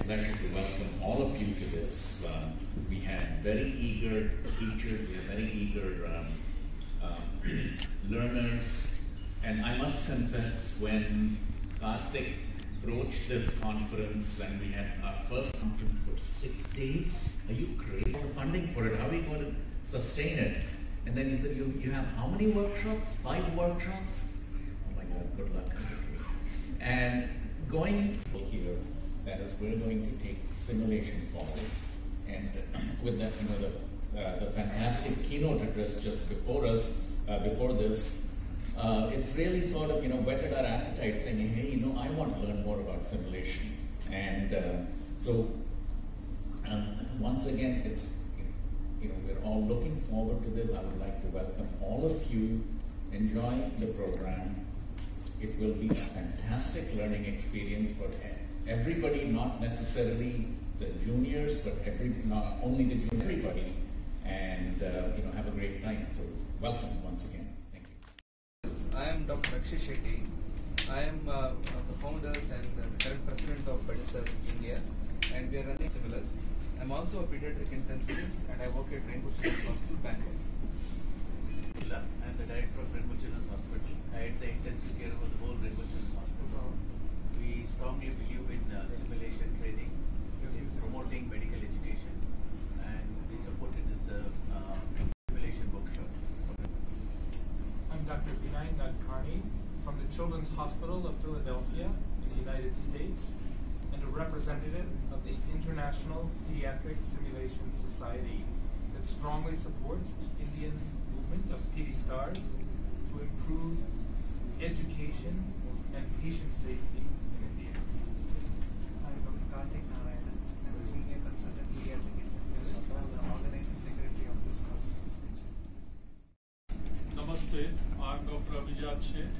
pleasure to welcome all of you to this. We had very eager teachers, we have very eager learners, and I must confess, when Karthik broached this conference and we had our first conference for 6 days, are you crazy? The funding for it, how are we going to sustain it? And then he said, you have how many workshops? 5 workshops? Oh my God, good luck. And going here, that is, we're going to take simulation forward. And with that, the fantastic keynote address just before us, before this, it's really sort of, whetted our appetite, saying, hey, I want to learn more about simulation. And so, once again, it's, we're all looking forward to this. I would like to welcome all of you. Enjoy the program. It will be a fantastic learning experience for everybody, not necessarily the juniors, but not only the juniors, everybody. And, have a great time. So, welcome once again. Thank you. I am Dr. Rakshay Shetty. I am the founders and the current president of PediSTARS India, and we are running Simulus. I am also a pediatric intensivist, and I work at Rainbow Children's Hospital, Bangalore. I am the director of Rainbow Children's Hospital. I had the intensive care over the whole Rainbow Children's Hospital. We strongly believe in simulation training, in promoting medical education, and we supported this simulation workshop. I'm Dr. Dinesh Chirla from the Children's Hospital of Philadelphia in the United States, and a representative of the International Pediatric Simulation Society that strongly supports the Indian movement of PediSTARS to improve education and patient safety in India. I'm Dr. Karthik Narayanan. I'm a senior consultant pediatric intensivist and the organizing secretary of this conference. Namaste. I'm Dr. Abhijat Sheth,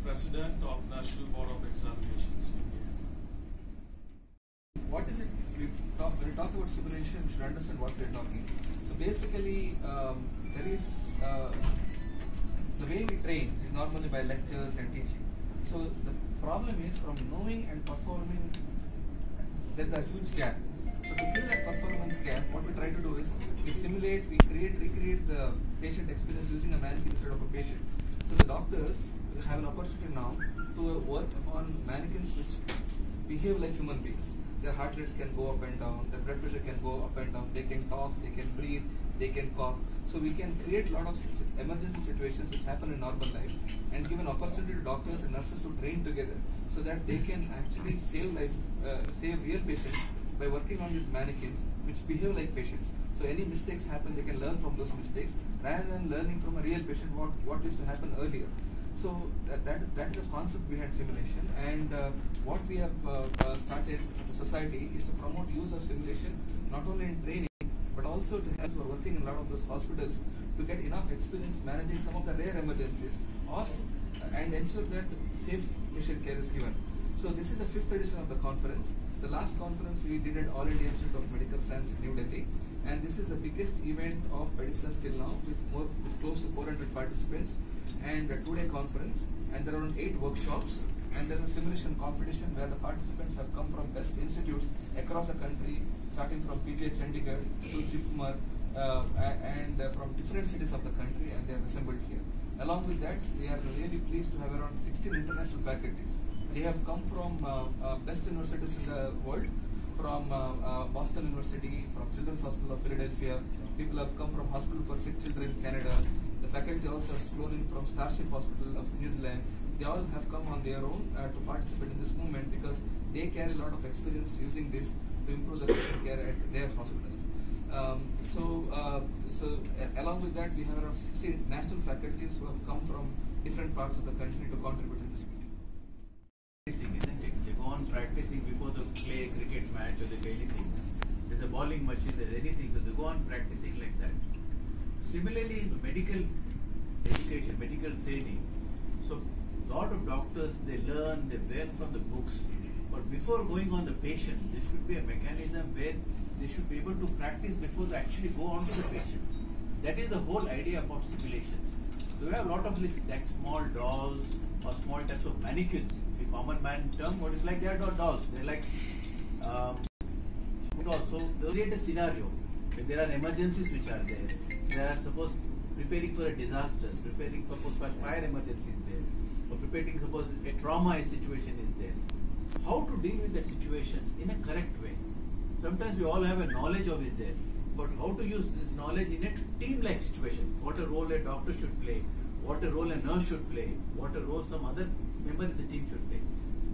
President of National Board of Examinations India. What is it? When we talk about simulation, we should understand what we are talking. So basically, there is the way we train is normally by lectures and teaching. So the problem is, from knowing and performing, there's a huge gap. So to fill that performance gap, what we try to do is we simulate, we recreate the patient experience using a mannequin instead of a patient. So the doctors have an opportunity now to work on mannequins which behave like human beings. Their heart rates can go up and down, their blood pressure can go up and down, they can talk, they can breathe, they can cough. So we can create a lot of emergency situations which happen in normal life and give an opportunity to doctors and nurses to train together so that they can actually save real patients by working on these mannequins which behave like patients. So any mistakes happen, they can learn from those mistakes rather than learning from a real patient what used to happen earlier. So that is the concept behind simulation, and what we have started in the society is to promote use of simulation not only in training but also to help who are working in a lot of those hospitals to get enough experience managing some of the rare emergencies and ensure that safe patient care is given. So this is the 5th edition of the conference. The last conference we did at All India Institute of Medical Science in New Delhi, and this is the biggest event of PediSTARS till now with close to 400 participants and a 2-day conference, and there are around 8 workshops, and there is a simulation competition where the participants have come from best institutes across the country, starting from PJ Chandigarh to Jipmar and from different cities of the country, and they have assembled here. Along with that, we are really pleased to have around 16 international faculties. They have come from best universities in the world, from Boston University, from Children's Hospital of Philadelphia. People have come from Hospital for Sick Children in Canada. The faculty also has flown in from Starship Hospital of New Zealand. They all have come on their own to participate in this movement because they carry a lot of experience using this to improve the patient care at their hospitals. So along with that, we have around 60 national faculties who have come from different parts of the country to contribute in this meeting. Isn't it? They go on practicing before the play cricket match or the anything. There's a bowling machine, there's anything, so they go on practicing like that. Similarly, in medical education, medical training, so a lot of doctors, they learn from the books, but before going on the patient, there should be a mechanism where they should be able to practice before they actually go on to the patient. That is the whole idea about simulations. So we have a lot of like small dolls or small types of mannequins. If you common man term, what is like they are not dolls, they're like also create a scenario. If there are emergencies which are there are suppose preparing for a disaster, preparing suppose for fire emergency is there, or preparing suppose a trauma situation is there. How to deal with that situations in a correct way. Sometimes we all have a knowledge of it there, but how to use this knowledge in a team-like situation. What a role a doctor should play, what a role a nurse should play, what a role some other member in the team should play.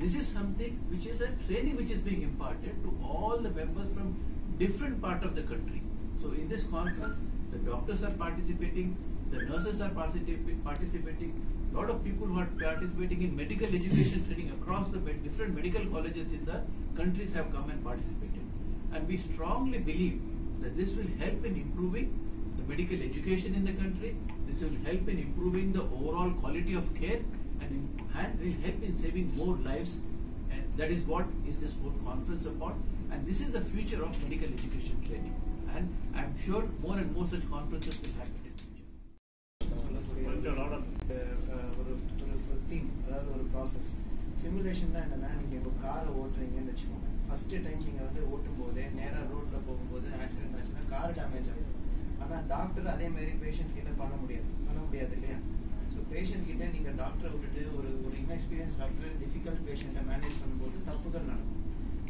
This is something which is a training which is being imparted to all the members from different part of the country. So in this conference, the doctors are participating, the nurses are participating, a lot of people who are participating in medical education training across the different medical colleges in the countries have come and participated. And we strongly believe that this will help in improving the medical education in the country, this will help in improving the overall quality of care, and will help in saving more lives, and that is what is this whole conference about, and this is the future of medical education training, and I am sure more and more such conferences will happen in the future. theme, அதாவது ஒரு process. சிமுலேஷன்னா என்னன்னா, நீங்கள் ஒரு காரை ஓட்டுறீங்கன்னு வச்சுக்கோங்க. First time நீங்கள் வந்து ஓட்டும் போதே நேராக ரோட்டில் போகும்போது ஆக்சிடென்ட் ஆச்சுன்னா கார் டேமேஜ் ஆகும். ஆனால் டாக்டர் அதே மாதிரி பேஷண்ட் கிட்ட பண்ண முடியாது இல்லையா? ஸோ பேஷண்ட் கிட்ட நீங்கள் டாக்டரை விட்டுட்டு ஒரு இன்எக்ஸ்பீரியன்ஸ் டாக்டர் டிஃபிகல்ட் பேஷண்ட்டை மேனேஜ் பண்ணும்போது தப்புகள் நடக்கும்.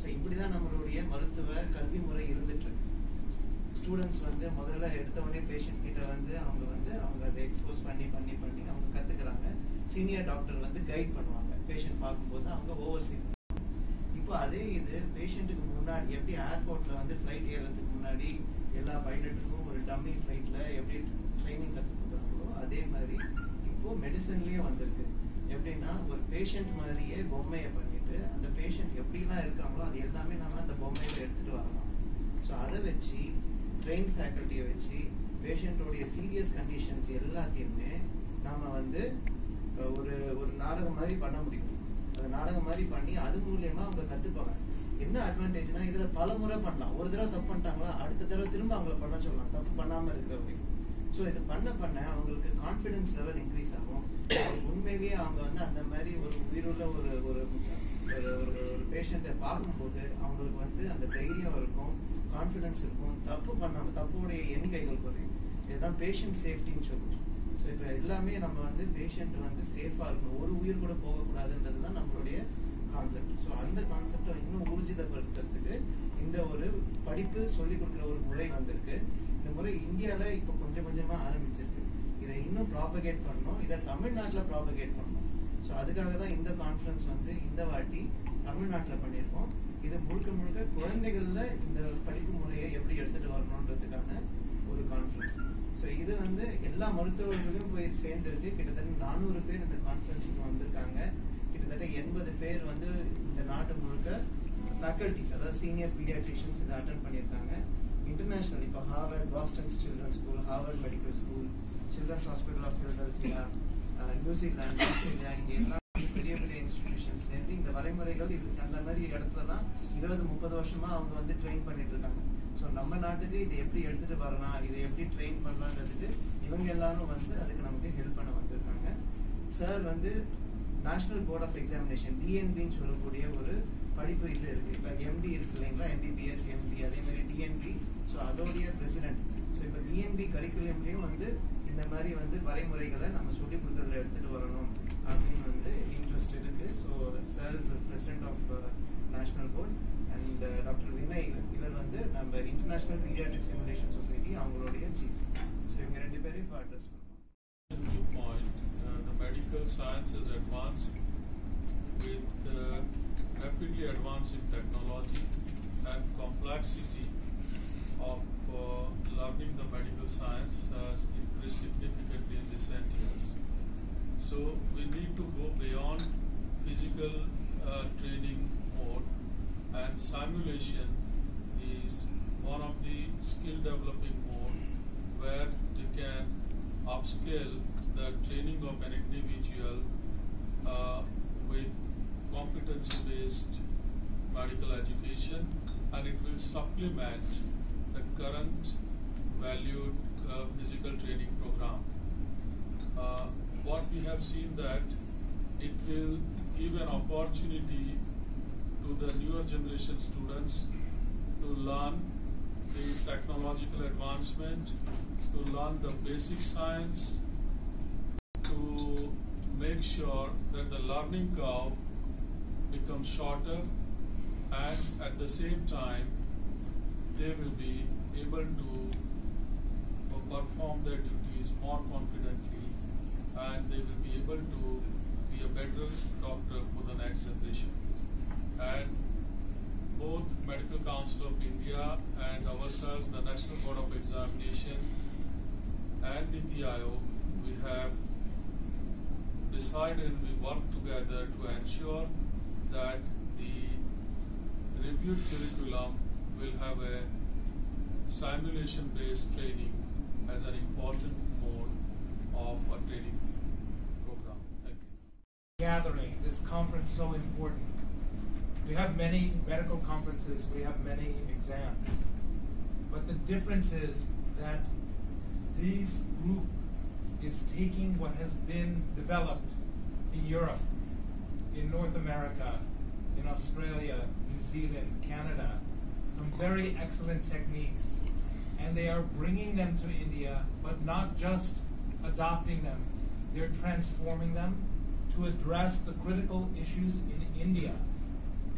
ஸோ இப்படி தான் நம்மளுடைய மருத்துவ கல்வி முறை இருந்துட்டு. ஸ்டூடெண்ட்ஸ் வந்து முதல்ல எடுத்தவொடனே பேஷண்ட் கிட்ட வந்து அவங்க அதை எக்ஸ்போஸ் பண்ணி அவங்க கற்றுக்குறாங்க. சீனியர் டாக்டர் வந்து கைட் பண்ணுவாங்க. பேஷண்ட் பார்க்கும்போது அவங்க ஓவர்சீ. இப்போ அதே இது பேஷண்ட்டுக்கு முன்னாடி எப்படி ஏர்போர்ட்டில் வந்து ஃப்ளைட் ஏறுறதுக்கு முன்னாடி எல்லா பைலட்டுக்கும் ஒரு டம்மி ஃப்ளைட்டில் எப்படி ட்ரைனிங் கற்றுக் கொடுக்குறாங்களோ அதே மாதிரி இப்போது மெடிசன்லேயே வந்திருக்கு. எப்படின்னா ஒரு பேஷண்ட் மாதிரியே பொம்மையை பண்ணிட்டு அந்த பேஷண்ட் எப்படிலாம் இருக்காங்களோ அது எல்லாமே நம்ம அந்த பொம்மையில் எடுத்துகிட்டு வரலாம். ஸோ அதை வச்சு ட்ரெயின் ஃபேக்கல்ட்டியை வச்சு பேஷண்ட்டோடைய சீரியஸ் கண்டிஷன்ஸ் எல்லாத்தையுமே நாம் வந்து ஒரு நாடகம் மாதிரி பண்ண முடியும். அந்த நாடகம் மாதிரி பண்ணி அது மூலியமாக அவங்க கற்றுப்பாங்க. என்ன அட்வான்டேஜ்னா இதில் பல முறை பண்ணலாம். ஒரு தடவை தப்பு பண்ணிட்டாங்களா அடுத்த தடவை திரும்ப அவங்கள பண்ண சொல்லலாம், தப்பு பண்ணாமல் இருக்கிறவங்க. ஸோ இது பண்ண அவங்களுக்கு கான்ஃபிடென்ஸ் லெவல் இன்க்ரீஸ் ஆகும். உண்மையிலேயே அவங்க வந்து அந்த மாதிரி ஒரு உயிருள்ள ஒரு பேஷண்ட்டை பார்க்கும்போது அவங்களுக்கு வந்து அந்த தைரியம் இருக்கும், கான்ஃபிடென்ஸ் இருக்கும், தப்புடைய எண்ணிக்கைகள் குறையும். இதுதான் பேஷண்ட் சேஃப்டின்னு சொல்லுவோம். ஸோ இப்போ எல்லாமே நம்ம வந்து பேஷண்ட் வந்து சேஃபாக இருக்கணும், ஒரு உயிர் கூட போகக்கூடாதுன்றது தான் நம்மளுடைய கான்செப்ட். ஸோ அந்த கான்செப்டை இன்னும் ஊர்ஜிதப்படுத்துறதுக்கு இந்த ஒரு படிப்பு சொல்லிக் கொடுக்குற ஒரு முறை வந்திருக்கு. இந்த முறை இந்தியாவில் இப்போ கொஞ்சமாக ஆரம்பிச்சிருக்கு. இதை இன்னும் ப்ராபகேட் பண்ணணும், இதை தமிழ்நாட்டில் ப்ராபகேட் பண்ணணும். ஸோ அதுக்காக தான் இந்த கான்ஃபரன்ஸ் வந்து இந்த வாட்டி தமிழ்நாட்டில் பண்ணியிருக்கோம். இது முழுக்க குழந்தைகளில் இந்த படிப்பு முறையை எப்படி எடுத்துகிட்டு வரணுன்றதுக்கான ஒரு கான்ஃபரன்ஸ். ஸோ இது வந்து எல்லா மருத்துவர்களும் போய் சேர்ந்துருக்கு. கிட்டத்தட்ட 400 பேர் இந்த கான்ஃபரன்ஸுக்கு வந்திருக்காங்க. கிட்டத்தட்ட 80 பேர் வந்து இந்த நாட்டு முழுக்க ஃபேக்கல்டிஸ், அதாவது சீனியர் பீடியாட்ரிஷியன்ஸ் இதை அட்டென்ட் பண்ணியிருக்காங்க. இன்டர்நேஷ்னல் இப்போ Harvard, Boston children's school, Harvard medical school, children's hospital of Philadelphia, New Zealand, Australia, இங்கே எல்லாம் பெரிய இன்ஸ்டிடியூஷன்ஸ்லேருந்து இந்த வரைமுறைகள் இது அந்த மாதிரி இடத்துல தான் 20-30 வருஷமாக அவங்க வந்து ட்ரெயின் பண்ணிட்டு இருக்காங்க. ஸோ நம்ம நாட்டுக்கு இதை எப்படி எடுத்துகிட்டு வரலாம், இதை எப்படி ட்ரெயின் பண்ணலான்றதுக்கு இவங்க எல்லாரும் வந்து அதுக்கு நமக்கு ஹெல்ப் பண்ண வந்திருக்காங்க. சார் வந்து நேஷனல் போர்ட் ஆஃப் எக்ஸாமினேஷன் டிஎன்பின்னு சொல்லக்கூடிய ஒரு படிப்பு இது இருக்குது. இப்போ எம்டி இருக்கு இல்லைங்களா, எம்பிபிஎஸ் எம்டி, அதே மாதிரி டிஎன்பி. ஸோ அதோடைய பிரசிடென்ட். ஸோ இப்போ டிஎன்பி கரிக்குலம்லேயும் வந்து இந்த மாதிரி வந்து வரைமுறைகளை நம்ம சொல்லி கொடுத்ததில் எடுத்துகிட்டு வரணும் அப்படின்னு வந்து இன்ட்ரெஸ்ட் இருக்குது. So sir is president of national board and doctor Vinay, இவர் வந்து நம்ம இன்டர்நேஷனல் பீடியாட்ரிக் சிமுலேஷன் சொசைட்டி அவங்களுடைய சீஃப். ஸோ இவங்க 2 பேரையும் இப்போ அட்ரஸ் பண்ணுவோம். The medical science is advanced with rapidly advancing technology and complexity of learning the medical science has increased significantly in recent years. So we need to go beyond physical training mode, and simulation is one of the skill developing mode where you can upscale the training of an individual with competency-based medical education, and it will supplement the current valued physical training program. What we have seen that it will give an opportunity to the newer generation students to learn the technological advancement, to learn the basic science, to make sure that the learning curve becomes shorter, and at the same time they will be able to perform their duties more confidently, and they will be able to be a better doctor for the next generation. And both Medical Council of India and ourselves, the National Board of Examination and Niti Aayog, we have decided we work together to ensure that the reviewed curriculum will have a simulation-based training as an important mode of a training program. Thank you. Gathering, this conference so important. We have many medical conferences, we have many exams, but the difference is that this group is taking what has been developed in Europe, in North America, in Australia, New Zealand, Canada, some very excellent techniques, and they are bringing them to India, but not just adopting them, they're transforming them to address the critical issues in India.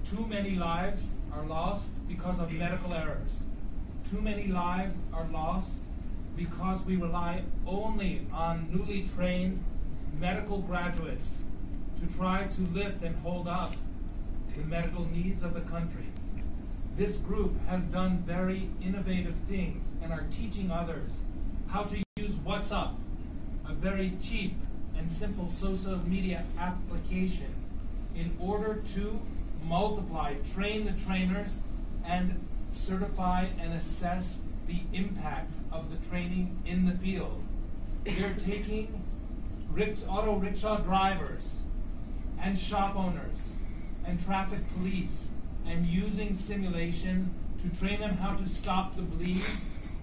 Too many lives are lost because of medical errors. Too many lives are lost because we rely only on newly trained medical graduates to try to lift and hold up the medical needs of the country. This group has done very innovative things and are teaching others how to use WhatsApp, a very cheap and simple social media application, in order to multiply, train the trainers, and certify and assess the impact of the training in the field. They're taking auto rickshaw drivers and shop owners and traffic police and using simulation to train them how to stop the bleed.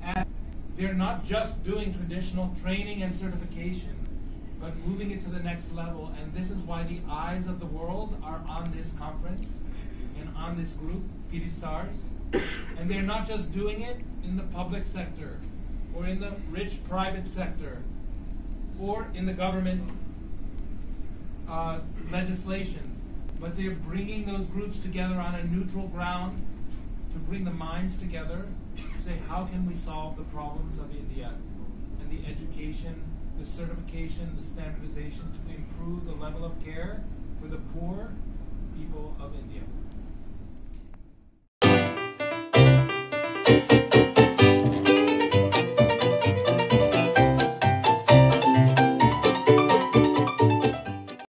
And they're not just doing traditional training and certification, but moving it to the next level. And this is why the eyes of the world are on this conference and on this group, PediSTARS. And they're not just doing it in the public sector or in the rich private sector or in the government legislation, but they're bringing those groups together on a neutral ground to bring the minds together to say, how can we solve the problems of India and the education, the certification, the standardization to improve the level of care for the poor people of India.